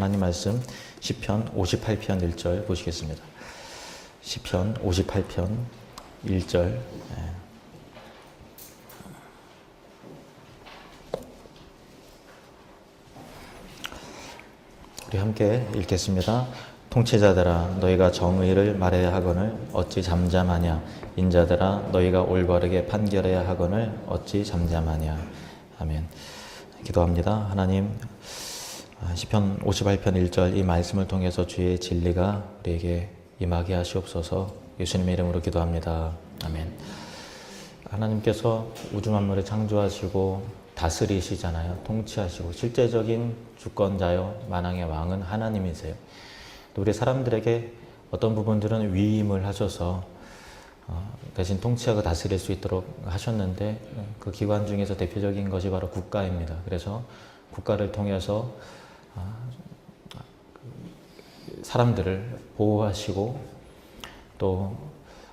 하나님 말씀 시편 58편 1절 보시겠습니다. 시편 58편 1절. 우리 함께 읽겠습니다. 통치자들아 너희가 정의를 말해야 하거늘 어찌 잠잠하냐. 인자들아 너희가 올바르게 판결해야 하거늘 어찌 잠잠하냐. 아멘. 기도합니다. 하나님, 시편 58편 1절 이 말씀을 통해서 주의 진리가 우리에게 임하게 하시옵소서. 예수님의 이름으로 기도합니다. 아멘. 하나님께서 우주 만물을 창조하시고 다스리시잖아요. 통치하시고 실제적인 주권자요 만왕의 왕은 하나님이세요. 우리 사람들에게 어떤 부분들은 위임을 하셔서 대신 통치하고 다스릴 수 있도록 하셨는데 그 기관 중에서 대표적인 것이 바로 국가입니다. 그래서 국가를 통해서 사람들을 보호하시고 또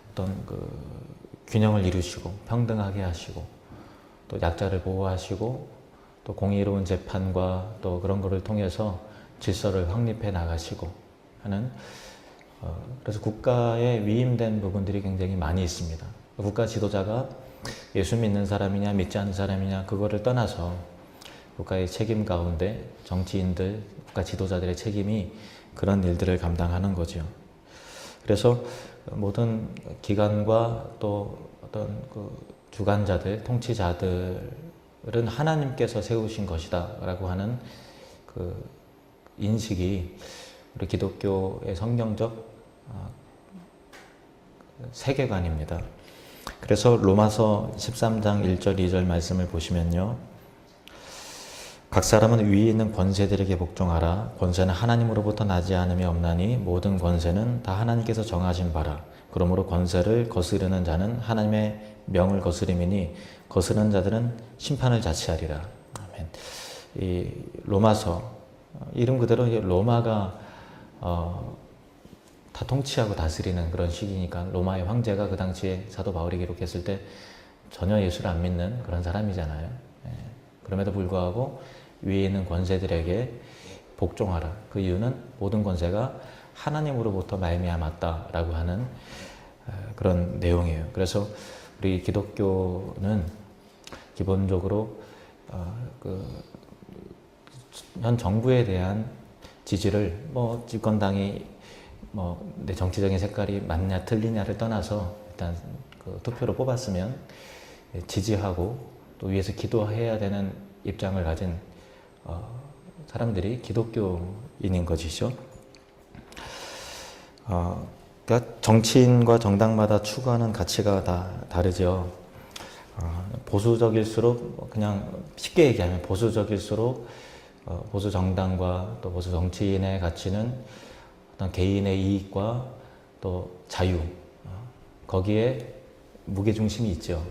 어떤 균형을 이루시고 평등하게 하시고 또 약자를 보호하시고 또 공의로운 재판과 또 그런 거를 통해서 질서를 확립해 나가시고 하는 그래서 국가에 위임된 부분들이 굉장히 많이 있습니다. 국가 지도자가 예수 믿는 사람이냐 믿지 않는 사람이냐 그거를 떠나서 국가의 책임 가운데 정치인들, 국가 지도자들의 책임이 그런 일들을 감당하는 거죠. 그래서 모든 기관과 또 어떤 주관자들, 통치자들은 하나님께서 세우신 것이다 라고 하는 그 인식이 우리 기독교의 성경적 세계관입니다. 그래서 로마서 13장 1절 2절 말씀을 보시면요. 각 사람은 위에 있는 권세들에게 복종하라. 권세는 하나님으로부터 나지 않음이 없나니 모든 권세는 다 하나님께서 정하신 바라. 그러므로 권세를 거스르는 자는 하나님의 명을 거스림이니 거스르는 자들은 심판을 자취하리라. 아멘. 이 로마서 이름 그대로 로마가 다 통치하고 다스리는 그런 시기니까 로마의 황제가 그 당시에 사도 바울이 기록했을 때 전혀 예수를 안 믿는 그런 사람이잖아요. 그럼에도 불구하고 위에 있는 권세들에게 복종하라. 그 이유는 모든 권세가 하나님으로부터 말미암았다라고 하는 그런 내용이에요. 그래서 우리 기독교는 기본적으로 현 정부에 대한 지지를 집권당이 내 정치적인 색깔이 맞냐 틀리냐를 떠나서 일단 투표로 뽑았으면 지지하고 또 위에서 기도해야 되는 입장을 가진 사람들이 기독교인인 것이죠. 그러니까 정치인과 정당마다 추구하는 가치가 다 다르죠. 보수적일수록 그냥 쉽게 얘기하면 보수적일수록 보수 정당과 또 보수 정치인의 가치는 어떤 개인의 이익과 또 자유 거기에 무게중심이 있죠.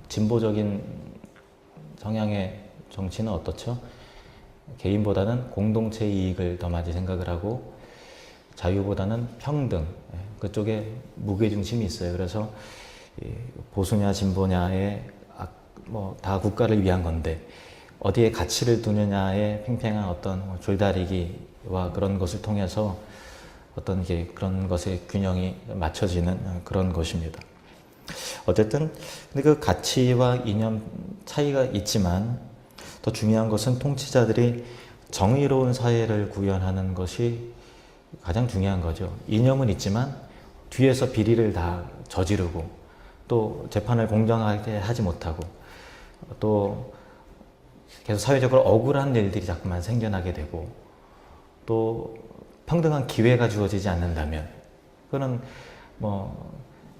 진보적인 성향의 정치는 어떻죠? 개인보다는 공동체 이익을 더 많이 생각을 하고 자유보다는 평등 그쪽에 무게중심이 있어요. 그래서 보수냐 진보냐에 다 국가를 위한 건데 어디에 가치를 두느냐에 팽팽한 어떤 줄다리기와 그런 것을 통해서 어떤 그런 것의 균형이 맞춰지는 그런 것입니다. 어쨌든 근데 그 가치와 이념 차이가 있지만 더 중요한 것은 통치자들이 정의로운 사회를 구현하는 것이 가장 중요한 거죠. 이념은 있지만 뒤에서 비리를 다 저지르고 또 재판을 공정하게 하지 못하고 또 계속 사회적으로 억울한 일들이 자꾸만 생겨나게 되고 또 평등한 기회가 주어지지 않는다면 그거는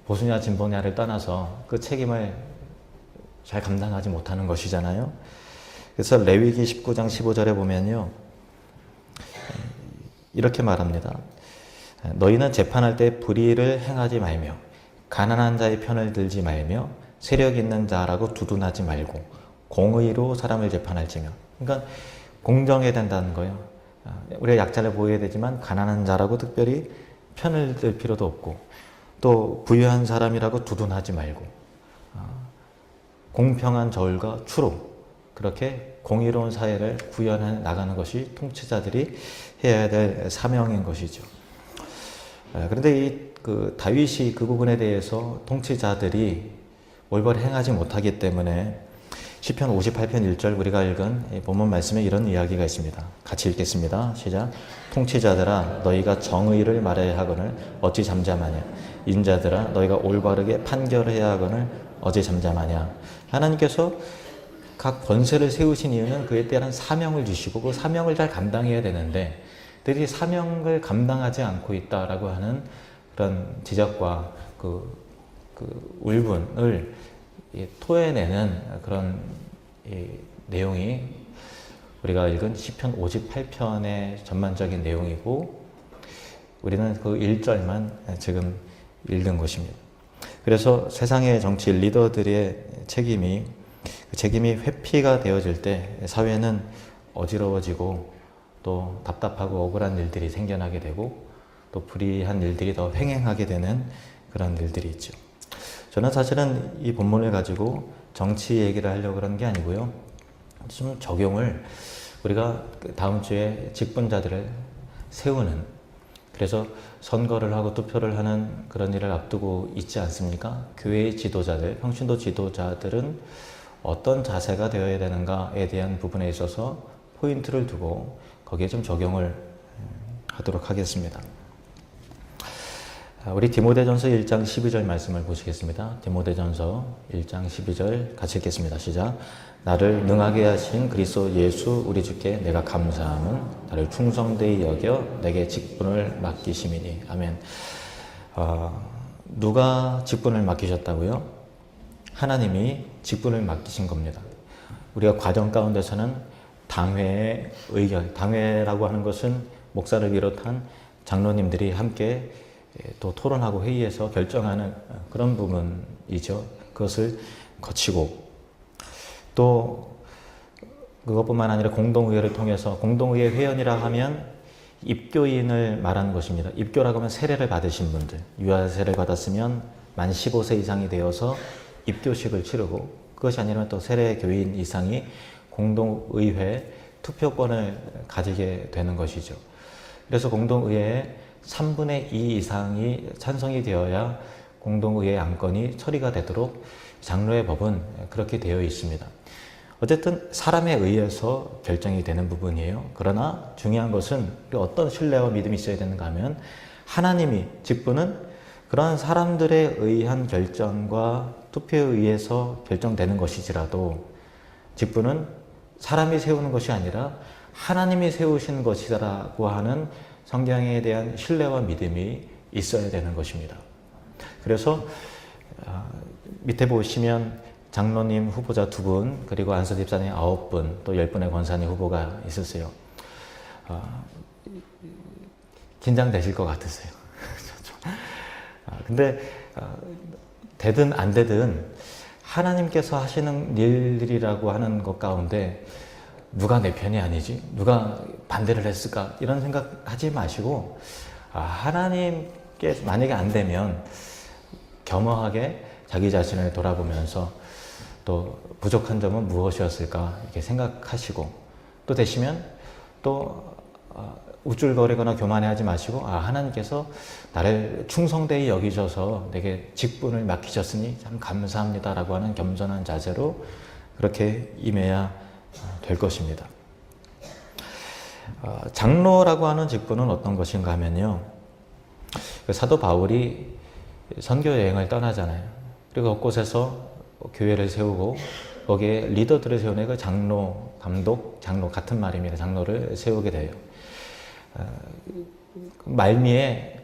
보수냐 진보냐를 떠나서 그 책임을 잘 감당하지 못하는 것이잖아요. 그래서 레위기 19장 15절에 보면요. 이렇게 말합니다. 너희는 재판할 때 불의를 행하지 말며 가난한 자의 편을 들지 말며 세력 있는 자라고 두둔하지 말고 공의로 사람을 재판할지며. 그러니까 공정해야 된다는 거예요. 우리가 약자를 보호해야 되지만 가난한 자라고 특별히 편을 들 필요도 없고 또 부유한 사람이라고 두둔하지 말고 공평한 저울과 추로 그렇게 공의로운 사회를 구현해 나가는 것이 통치자들이 해야 될 사명인 것이죠. 그런데 다윗이 그 부분에 대해서 통치자들이 올바로 행하지 못하기 때문에 시편 58편 1절 우리가 읽은 본문 말씀에 이런 이야기가 있습니다. 같이 읽겠습니다. 시작. 통치자들아 너희가 정의를 말해야 하거늘 어찌 잠잠하냐. 인자들아 너희가 올바르게 판결해야 하거늘 어찌 잠잠하냐. 하나님께서 각 권세를 세우신 이유는 그에 대한 사명을 주시고 그 사명을 잘 감당해야 되는데 그들이 사명을 감당하지 않고 있다라고 하는 그런 지적과 그 울분을 토해내는 그런 내용이 우리가 읽은 시편 58편의 전반적인 내용이고 우리는 그 1절만 지금 읽은 것입니다. 그래서 세상의 정치 리더들의 책임이 회피가 되어질 때 사회는 어지러워지고 또 답답하고 억울한 일들이 생겨나게 되고 또 불의한 일들이 더 횡행하게 되는 그런 일들이 있죠. 저는 사실은 이 본문을 가지고 정치 얘기를 하려고 그런 게 아니고요. 좀 적용을 우리가 다음 주에 직분자들을 세우는, 그래서 선거를 하고 투표를 하는 그런 일을 앞두고 있지 않습니까? 교회의 지도자들, 평신도 지도자들은 어떤 자세가 되어야 되는가에 대한 부분에 있어서 포인트를 두고 거기에 좀 적용을 하도록 하겠습니다. 우리 디모데전서 1장 12절 말씀을 보시겠습니다. 디모데전서 1장 12절 같이 읽겠습니다. 시작. 나를 능하게 하신 그리스도 예수 우리 주께 내가 감사함은 나를 충성되이 여겨 내게 직분을 맡기심이니. 아멘. 누가 직분을 맡기셨다고요? 하나님이 직분을 맡기신 겁니다. 우리가 과정 가운데서는 당회의 의견, 당회라고 하는 것은 목사를 비롯한 장로님들이 함께 또 토론하고 회의해서 결정하는 그런 부분이죠. 그것을 거치고 또 그것뿐만 아니라 공동의회를 통해서, 공동의회 회원이라 하면 입교인을 말하는 것입니다. 입교라고 하면 세례를 받으신 분들, 유아세를 받았으면 만 15세 이상이 되어서 입교식을 치르고, 그것이 아니면 또 세례교인 이상이 공동의회 투표권을 가지게 되는 것이죠. 그래서 공동의회에 3분의 2 이상이 찬성이 되어야 공동의회 안건이 처리가 되도록 장로의 법은 그렇게 되어 있습니다. 어쨌든 사람에 의해서 결정이 되는 부분이에요. 그러나 중요한 것은 어떤 신뢰와 믿음이 있어야 되는가 하면 하나님이, 직분은 그러한 사람들에 의한 결정과 투표에 의해서 결정되는 것이지라도 직분은 사람이 세우는 것이 아니라 하나님이 세우신 것이라고 하는 성경에 대한 신뢰와 믿음이 있어야 되는 것입니다. 그래서 밑에 보시면 장로님 후보자 2분, 그리고 안수 집사님 9분, 또 10분의 권사님 후보가 있으세요. 긴장되실 것 같으세요. 근데 되든 안 되든 하나님께서 하시는 일들이라고 하는 것 가운데 누가 내 편이 아니지? 누가 반대를 했을까? 이런 생각하지 마시고 하나님께 만약에 안 되면 겸허하게 자기 자신을 돌아보면서 또 부족한 점은 무엇이었을까 이렇게 생각하시고, 또 되시면 또 우쭐거리거나 교만해하지 마시고 하나님께서 나를 충성되이 여기셔서 내게 직분을 맡기셨으니 참 감사합니다라고 하는 겸손한 자세로 그렇게 임해야 될 것입니다. 장로라고 하는 직분은 어떤 것인가 하면요, 사도 바울이 선교 여행을 떠나잖아요. 그리고 그곳에서 교회를 세우고 거기에 리더들을 세우는 그 장로, 감독, 장로 같은 말입니다. 장로를 세우게 돼요. 말미에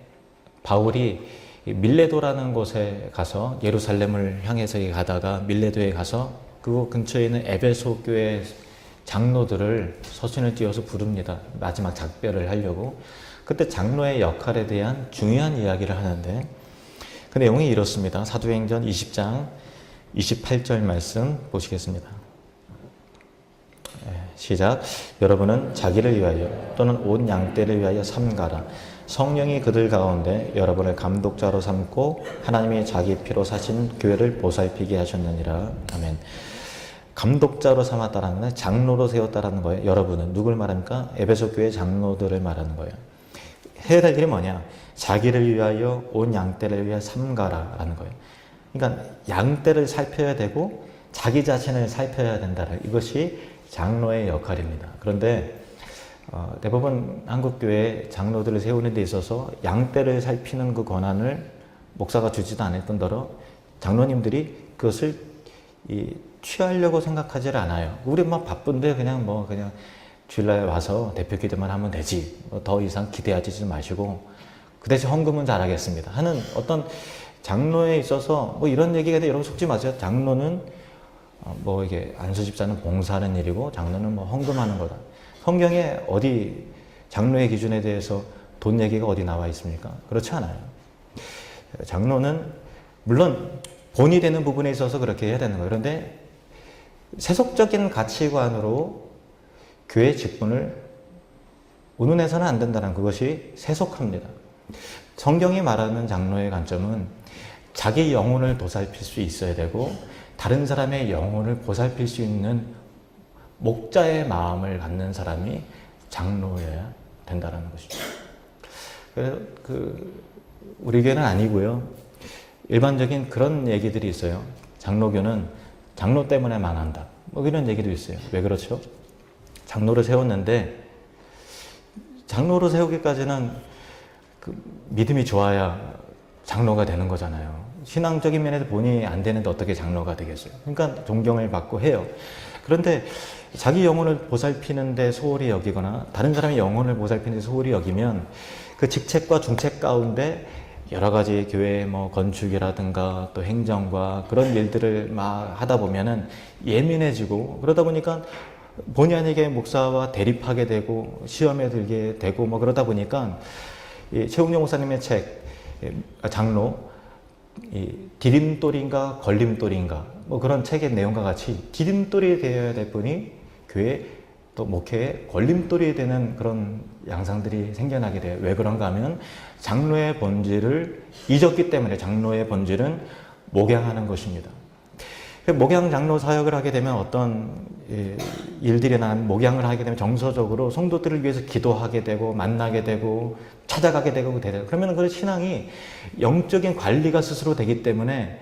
바울이 밀레도라는 곳에 가서 예루살렘을 향해서 가다가 밀레도에 가서 그 근처에 있는 에베소 교회 장로들을 서신을 띄워서 부릅니다. 마지막 작별을 하려고. 그때 장로의 역할에 대한 중요한 이야기를 하는데 그 내용이 이렇습니다. 사도행전 20장 28절 말씀 보시겠습니다. 시작. 여러분은 자기를 위하여 또는 온 양떼를 위하여 삼가라. 성령이 그들 가운데 여러분을 감독자로 삼고 하나님이 자기 피로 사신 교회를 보살피게 하셨느니라. 아멘. 감독자로 삼았다라는 거예요. 장로로 세웠다라는 거예요. 여러분은 누굴 말합니까? 에베소 교회 장로들을 말하는 거예요. 해야 될 일이 뭐냐? 자기를 위하여 온 양떼를 위하여 삼가라라는 거예요. 그러니까 양떼를 살펴야 되고 자기 자신을 살펴야 된다는 이것이 장로의 역할입니다. 그런데 대부분 한국교회 장로들을 세우는 데 있어서 양떼를 살피는 그 권한을 목사가 주지도 않을 뿐더러 장로님들이 그것을 취하려고 생각하지 않아요. 우리 막 바쁜데 그냥 주일날 와서 대표 기도만 하면 되지. 더 이상 기대하지 마시고 그 대신 헌금은 잘하겠습니다. 하는 어떤 장로에 있어서 이런 얘기가 돼. 여러분 속지 마세요. 장로는 이게 안수 집사는 봉사하는 일이고 장로는 헌금하는 거다. 성경에 어디 장로의 기준에 대해서 돈 얘기가 어디 나와 있습니까? 그렇지 않아요. 장로는 물론 본이 되는 부분에 있어서 그렇게 해야 되는 거예요. 그런데 세속적인 가치관으로 교회 직분을 운운해서는 안 된다는 그것이 세속합니다. 성경이 말하는 장로의 관점은 자기 영혼을 보살필 수 있어야 되고 다른 사람의 영혼을 보살필 수 있는 목자의 마음을 갖는 사람이 장로여야 된다는 것이죠. 그래서 우리 교회는 아니고요. 일반적인 그런 얘기들이 있어요. 장로교는 장로 때문에 망한다. 이런 얘기도 있어요. 왜 그렇죠? 장로를 세웠는데 장로로 세우기까지는 믿음이 좋아야 장로가 되는 거잖아요. 신앙적인 면에서 본인이 안 되는데 어떻게 장로가 되겠어요? 그러니까 존경을 받고 해요. 그런데 자기 영혼을 보살피는 데 소홀히 여기거나 다른 사람의 영혼을 보살피는 데 소홀히 여기면 그 직책과 중책 가운데 여러 가지 교회 건축이라든가 또 행정과 그런 일들을 막 하다 보면은 예민해지고 그러다 보니까 본의 아니게 목사와 대립하게 되고 시험에 들게 되고 그러다 보니까 최웅영 목사님의 책 장로 디딤돌인가 걸림돌인가 그런 책의 내용과 같이 디딤돌이 되어야 될 분이 교회 또 목회에 걸림돌이 되는 그런 양상들이 생겨나게 돼요. 왜 그런가 하면 장로의 본질을 잊었기 때문에. 장로의 본질은 목양하는 것입니다. 목양 장로 사역을 하게 되면 어떤 일들이 난 목양을 하게 되면 정서적으로 성도들을 위해서 기도하게 되고 만나게 되고 찾아가게 되고 그러면 그 신앙이 영적인 관리가 스스로 되기 때문에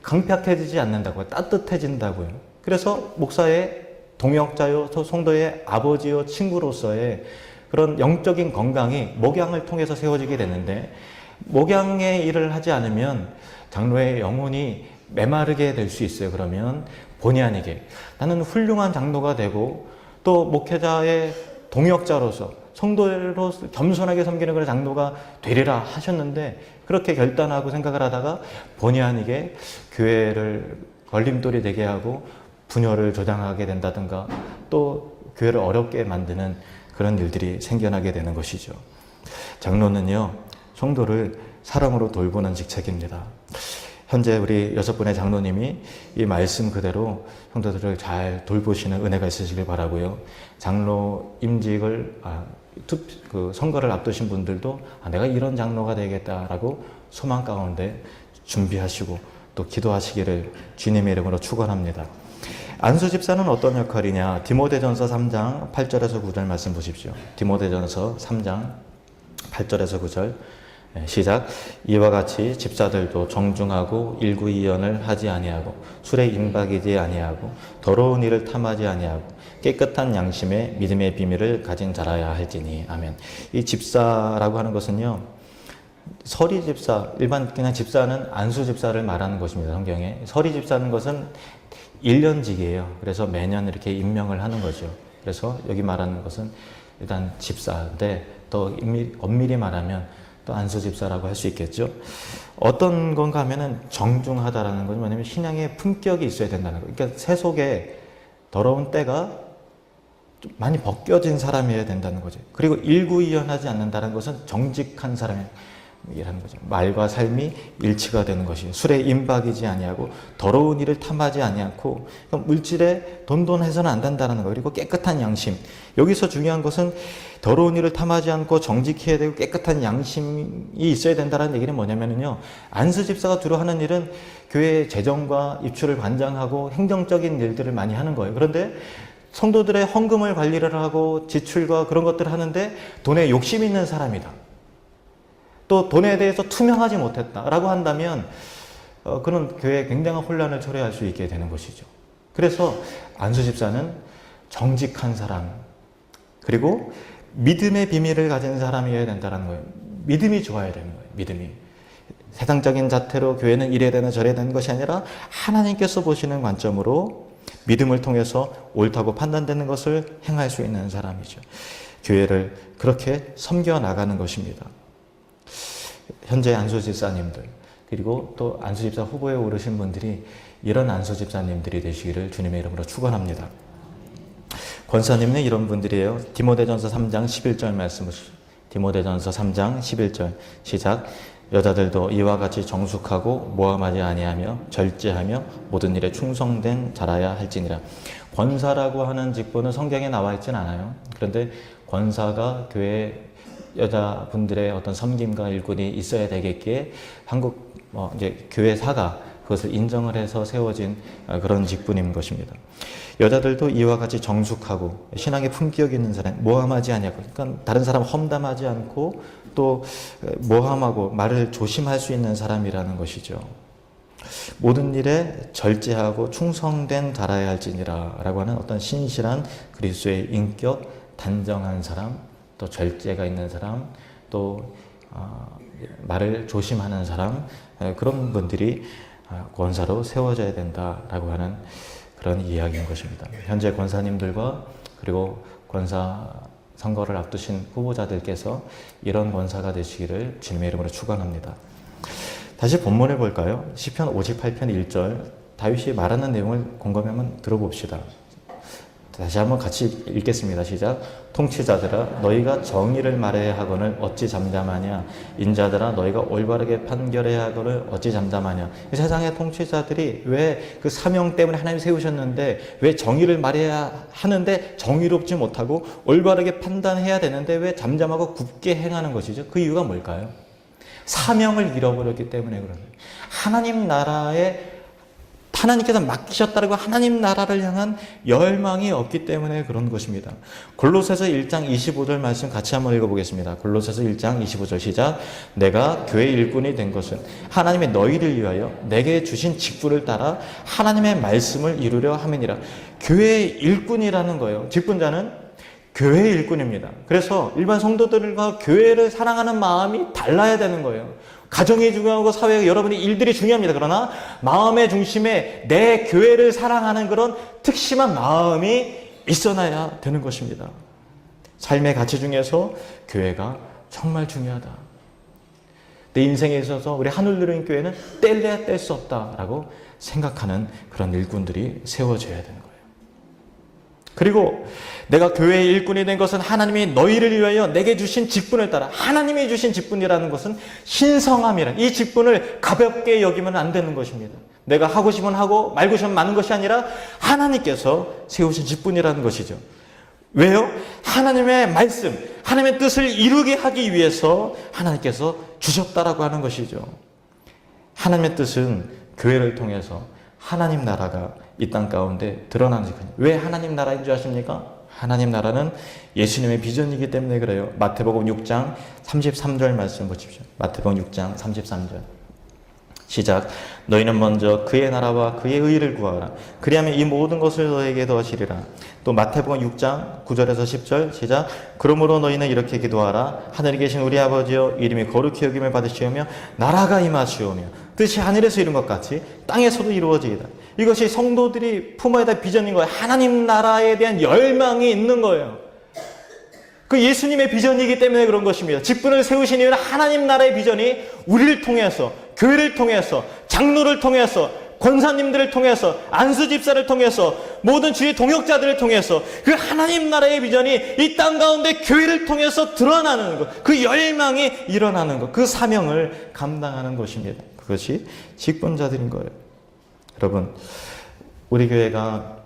강팍해지지 않는다고요. 따뜻해진다고요. 그래서 목사의 동역자요, 성도의 아버지요, 친구로서의 그런 영적인 건강이 목양을 통해서 세워지게 되는데 목양의 일을 하지 않으면 장로의 영혼이 메마르게 될 수 있어요. 그러면 본의 아니게 나는 훌륭한 장로가 되고 또 목회자의 동역자로서 성도로 겸손하게 섬기는 그런 장로가 되리라 하셨는데 그렇게 결단하고 생각을 하다가 본의 아니게 교회를 걸림돌이 되게 하고 분열을 조장하게 된다든가 또 교회를 어렵게 만드는 그런 일들이 생겨나게 되는 것이죠. 장로는요, 성도를 사랑으로 돌보는 직책입니다. 현재 우리 6분의 장로님이 이 말씀 그대로 성도들을 잘 돌보시는 은혜가 있으시길 바라고요. 장로 임직을 선거를 앞두신 분들도 내가 이런 장로가 되겠다라고 소망 가운데 준비하시고 또 기도하시기를 주님의 이름으로 축원합니다. 안수 집사는 어떤 역할이냐? 디모데전서 3장 8절에서 9절 말씀 보십시오. 디모데전서 3장 8절에서 9절 시작. 이와 같이 집사들도 정중하고 일구이연을 하지 아니하고 술에 임박이지 아니하고 더러운 일을 탐하지 아니하고 깨끗한 양심에 믿음의 비밀을 가진 자라야 할지니. 아멘. 이 집사라고 하는 것은요, 서리 집사, 일반 그냥 집사는 안수 집사를 말하는 것입니다. 성경에. 서리 집사는 것은 1년직이에요. 그래서 매년 이렇게 임명을 하는 거죠. 그래서 여기 말하는 것은 일단 집사인데 더 엄밀히 말하면 또 안수 집사라고 할 수 있겠죠. 어떤 건가 하면은 정중하다라는 건 뭐냐면 신앙의 품격이 있어야 된다는 거예요. 그러니까 세속에 더러운 때가 좀 많이 벗겨진 사람이어야 된다는 거죠. 그리고 일구이연하지 않는다는 것은 정직한 사람이라는 거죠. 말과 삶이 일치가 되는 것이에요. 술에 임박이지 아니하고 더러운 일을 탐하지 아니하고 물질에 돈돈해서는 안 된다는 거예요. 그리고 깨끗한 양심. 여기서 중요한 것은 더러운 일을 탐하지 않고 정직해야 되고 깨끗한 양심이 있어야 된다는 얘기는 뭐냐면요, 안수 집사가 주로 하는 일은 교회 재정과 입출을 관장하고 행정적인 일들을 많이 하는 거예요. 그런데 성도들의 헌금을 관리를 하고 지출과 그런 것들을 하는데 돈에 욕심 있는 사람이다. 또 돈에 대해서 투명하지 못했다라고 한다면 그런 교회에 굉장한 혼란을 초래할 수 있게 되는 것이죠. 그래서 안수 집사는 정직한 사람, 그리고 믿음의 비밀을 가진 사람이어야 된다는 거예요. 믿음이 좋아야 되는 거예요. 믿음이. 세상적인 자태로 교회는 이래야 되는 저래야 되는 것이 아니라 하나님께서 보시는 관점으로 믿음을 통해서 옳다고 판단되는 것을 행할 수 있는 사람이죠. 교회를 그렇게 섬겨 나가는 것입니다. 현재 안수집사님들, 그리고 또 안수집사 후보에 오르신 분들이 이런 안수집사님들이 되시기를 주님의 이름으로 축원합니다. 권사님은 이런 분들이에요. 디모데전서 3장 11절 말씀 보시죠. 디모데전서 3장 11절 시작. 여자들도 이와 같이 정숙하고 모함하지 아니하며 절제하며 모든 일에 충성된 자라야 할지니라. 권사라고 하는 직분은 성경에 나와 있진 않아요. 그런데 권사가 교회 여자분들의 어떤 섬김과 일꾼이 있어야 되겠기에 한국 이제 교회사가 그것을 인정을 해서 세워진 그런 직분인 것입니다. 여자들도 이와 같이 정숙하고 신앙의 품격 있는 사람, 모함하지 아니하고, 그러니까 다른 사람 험담하지 않고 또 모함하고 말을 조심할 수 있는 사람이라는 것이죠. 모든 일에 절제하고 충성된 자라야 할지니라 라고 하는 어떤 신실한 그리스도의 인격, 단정한 사람, 또 절제가 있는 사람, 또 말을 조심하는 사람, 그런 분들이 권사로 세워져야 된다라고 하는 그런 이야기인 것입니다. 현재 권사님들과 그리고 권사 선거를 앞두신 후보자들께서 이런 권사가 되시기를 주님의 이름으로 축원합니다. 다시 본문을 볼까요? 시편 58편 1절 다윗이 말하는 내용을 곰곰이 한번 들어봅시다. 다시 한번 같이 읽겠습니다. 시작. 통치자들아 너희가 정의를 말해야 하거늘 어찌 잠잠하냐. 인자들아 너희가 올바르게 판결해야 하거늘 어찌 잠잠하냐. 세상의 통치자들이 왜 그 사명 때문에 하나님 세우셨는데 왜 정의를 말해야 하는데 정의롭지 못하고 올바르게 판단해야 되는데 왜 잠잠하고 굽게 행하는 것이죠. 그 이유가 뭘까요? 사명을 잃어버렸기 때문에 그런 거예요. 하나님 나라에 하나님께서 맡기셨다고 하나님 나라를 향한 열망이 없기 때문에 그런 것입니다. 골로새서 1장 25절 말씀 같이 한번 읽어보겠습니다. 골로새서 1장 25절 시작. 내가 교회 일꾼이 된 것은 하나님의 너희를 위하여 내게 주신 직분을 따라 하나님의 말씀을 이루려 함이니라. 교회의 일꾼이라는 거예요. 직분자는 교회의 일꾼입니다. 그래서 일반 성도들과 교회를 사랑하는 마음이 달라야 되는 거예요. 가정이 중요하고 사회 여러분의 일들이 중요합니다. 그러나 마음의 중심에 내 교회를 사랑하는 그런 특심한 마음이 있어야 되는 것입니다. 삶의 가치 중에서 교회가 정말 중요하다. 내 인생에 있어서 우리 하늘누리는 교회는 뗄래야 뗄 수 없다라고 생각하는 그런 일꾼들이 세워져야 되는 거예요. 그리고 내가 교회의 일꾼이 된 것은 하나님이 너희를 위하여 내게 주신 직분을 따라, 하나님이 주신 직분이라는 것은 신성함이라, 이 직분을 가볍게 여기면 안 되는 것입니다. 내가 하고 싶으면 하고 말고 싶으면 마는 것이 아니라 하나님께서 세우신 직분이라는 것이죠. 왜요? 하나님의 말씀, 하나님의 뜻을 이루게 하기 위해서 하나님께서 주셨다라고 하는 것이죠. 하나님의 뜻은 교회를 통해서 하나님 나라가 이 땅 가운데 드러나는 것입니다. 왜 하나님 나라인 줄 아십니까? 하나님 나라는 예수님의 비전이기 때문에 그래요. 마태복음 6장 33절 말씀 보십시오. 마태복음 6장 33절 시작. 너희는 먼저 그의 나라와 그의 의를 구하라. 그리하면 이 모든 것을 너에게 더하시리라. 또 마태복음 6장 9절에서 10절 시작. 그러므로 너희는 이렇게 기도하라. 하늘에 계신 우리 아버지여 이름이 거룩히 여김을 받으시오며 나라가 임하시오며 뜻이 하늘에서 이룬 것 같이 땅에서도 이루어지이다. 이것이 성도들이 품어야 될 비전인 거예요. 하나님 나라에 대한 열망이 있는 거예요. 그 예수님의 비전이기 때문에 그런 것입니다. 직분을 세우신 이유는 하나님 나라의 비전이 우리를 통해서, 교회를 통해서, 장로를 통해서, 권사님들을 통해서, 안수집사를 통해서, 모든 주의 동역자들을 통해서 그 하나님 나라의 비전이 이 땅 가운데 교회를 통해서 드러나는 것, 그 열망이 일어나는 것, 그 사명을 감당하는 것입니다. 그것이 직분자들인 거예요. 여러분, 우리 교회가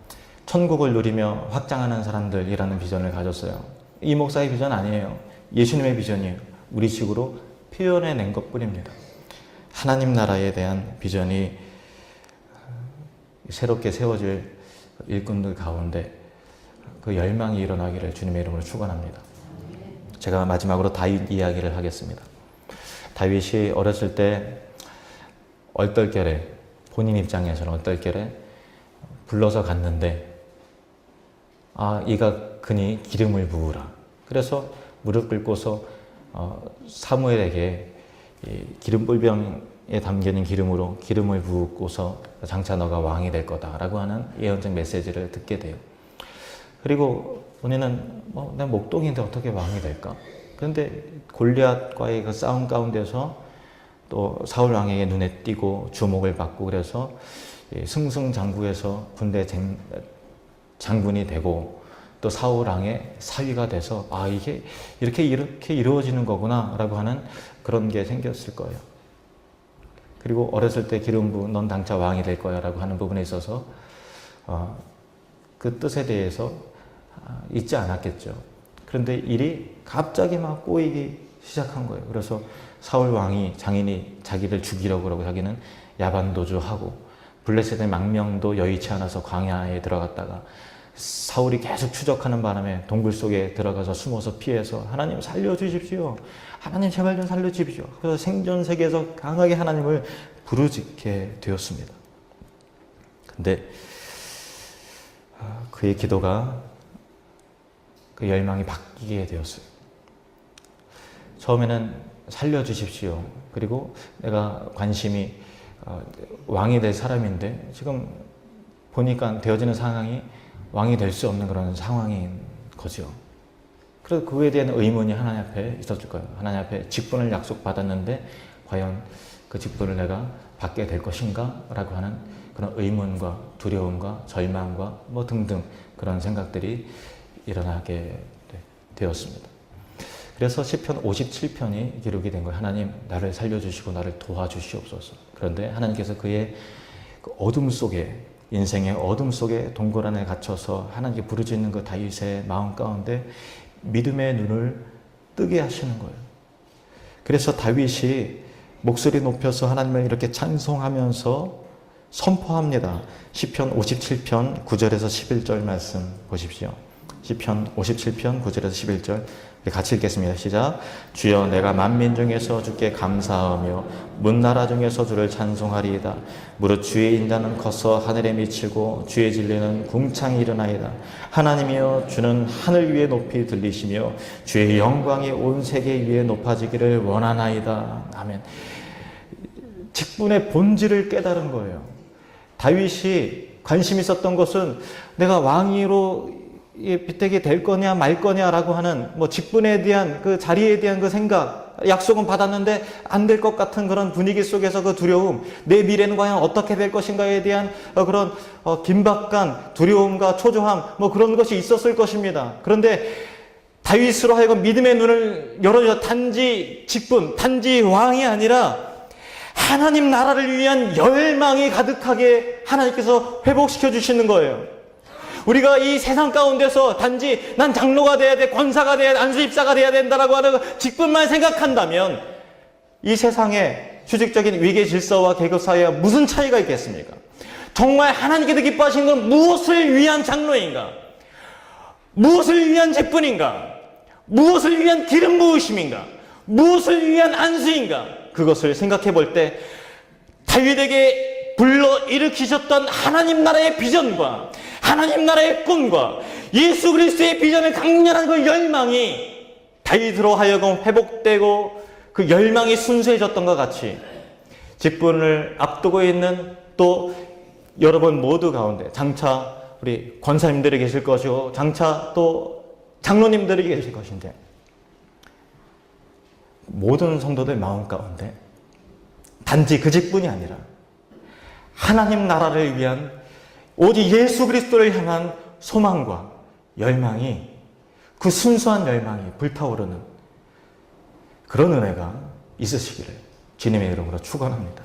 천국을 누리며 확장하는 사람들이라는 비전을 가졌어요. 이 목사의 비전 아니에요. 예수님의 비전이에요. 우리 식으로 표현해낸 것뿐입니다. 하나님 나라에 대한 비전이 새롭게 세워질 일꾼들 가운데 그 열망이 일어나기를 주님의 이름으로 축원합니다. 제가 마지막으로 다윗 이야기를 하겠습니다. 다윗이 어렸을 때 얼떨결에, 본인 입장에서는 얼떨결에 불러서 갔는데, 이가 그니 기름을 부으라. 그래서 무릎 꿇고서 사무엘에게 기름 뿔병에 담겨있는 기름으로 기름을 부고서 장차 너가 왕이 될 거다라고 하는 예언적 메시지를 듣게 돼요. 그리고 본인은 내 목동인데 어떻게 왕이 될까? 그런데 골리앗과의 그 싸움 가운데서 또 사울 왕에게 눈에 띄고 주목을 받고, 그래서 승승장구해서 군대 장군이 되고 또 사울 왕의 사위가 돼서 이게 이렇게 이루어지는 거구나 라고 하는 그런 게 생겼을 거예요. 그리고 어렸을 때 기름 부은 넌 장차 왕이 될 거야 라고 하는 부분에 있어서 그 뜻에 대해서 잊지 않았겠죠. 그런데 일이 갑자기 막 꼬이기 시작한 거예요. 그래서 사울 왕이 장인이 자기를 죽이려고 그러고, 자기는 야반도주하고 블레셋의 망명도 여의치 않아서 광야에 들어갔다가 사울이 계속 추적하는 바람에 동굴 속에 들어가서 숨어서 피해서 하나님 살려주십시오. 하나님 제발 좀 살려주십시오. 그래서 생존 세계에서 강하게 하나님을 부르짖게 되었습니다. 근데 그의 기도가, 그 열망이 바뀌게 되었어요. 처음에는 살려주십시오. 그리고 내가 관심이 왕이 될 사람인데 지금 보니까 되어지는 상황이 왕이 될 수 없는 그런 상황인 거죠. 그래서 그에 대한 의문이 하나님 앞에 있었을 거예요. 하나님 앞에 직분을 약속받았는데 과연 그 직분을 내가 받게 될 것인가? 라고 하는 그런 의문과 두려움과 절망과 등등 그런 생각들이 일어나게 되었습니다. 그래서 시편 57편이 기록이 된 거예요. 하나님 나를 살려주시고 나를 도와주시옵소서. 그런데 하나님께서 그의 그 어둠 속에, 인생의 어둠 속에 동굴 안에 갇혀서 하나님께 부르짖는 그 다윗의 마음 가운데 믿음의 눈을 뜨게 하시는 거예요. 그래서 다윗이 목소리 높여서 하나님을 이렇게 찬송하면서 선포합니다. 시편 57편 9절에서 11절 말씀 보십시오. 시편 57편 9절에서 11절 같이 읽겠습니다. 시작. 주여 내가 만민 중에서 주께 감사하며 문나라 중에서 주를 찬송하리이다. 무릇 주의 인자는 커서 하늘에 미치고 주의 진리는 궁창이 일어나이다. 하나님이여 주는 하늘 위에 높이 들리시며 주의 영광이 온 세계 위에 높아지기를 원하나이다. 아멘. 직분의 본질을 깨달은 거예요. 다윗이 관심 있었던 것은 내가 왕위로 비택이 될 거냐 말 거냐라고 하는 직분에 대한 그 자리에 대한 그 생각, 약속은 받았는데 안 될 것 같은 그런 분위기 속에서 그 두려움, 내 미래는 과연 어떻게 될 것인가에 대한 그런 긴박감, 두려움과 초조함 그런 것이 있었을 것입니다. 그런데 다윗으로 하여금 믿음의 눈을 열어줘. 단지 직분, 단지 왕이 아니라 하나님 나라를 위한 열망이 가득하게 하나님께서 회복시켜 주시는 거예요. 우리가 이 세상 가운데서 단지 난 장로가 돼야 돼, 권사가 돼야 돼, 안수집사가 돼야 된다라고 하는 직분만 생각한다면 이 세상의 수직적인 위계 질서와 계급 사회와 무슨 차이가 있겠습니까? 정말 하나님께서 기뻐하시는 건 무엇을 위한 장로인가? 무엇을 위한 직분인가? 무엇을 위한 기름 부으심인가? 무엇을 위한 안수인가? 그것을 생각해 볼 때 다윗에게 불러일으키셨던 하나님 나라의 비전과 하나님 나라의 꿈과 예수 그리스도의 비전의 강렬한 그 열망이 다윗으로 하여금 회복되고 그 열망이 순수해졌던 것 같이 직분을 앞두고 있는 또 여러분 모두 가운데 장차 우리 권사님들이 계실 것이고 장차 또 장로님들이 계실 것인데 모든 성도들 마음 가운데 단지 그 직분이 아니라 하나님 나라를 위한 오직 예수 그리스도를 향한 소망과 열망이, 그 순수한 열망이 불타오르는 그런 은혜가 있으시기를 주님의 이름으로 축원합니다.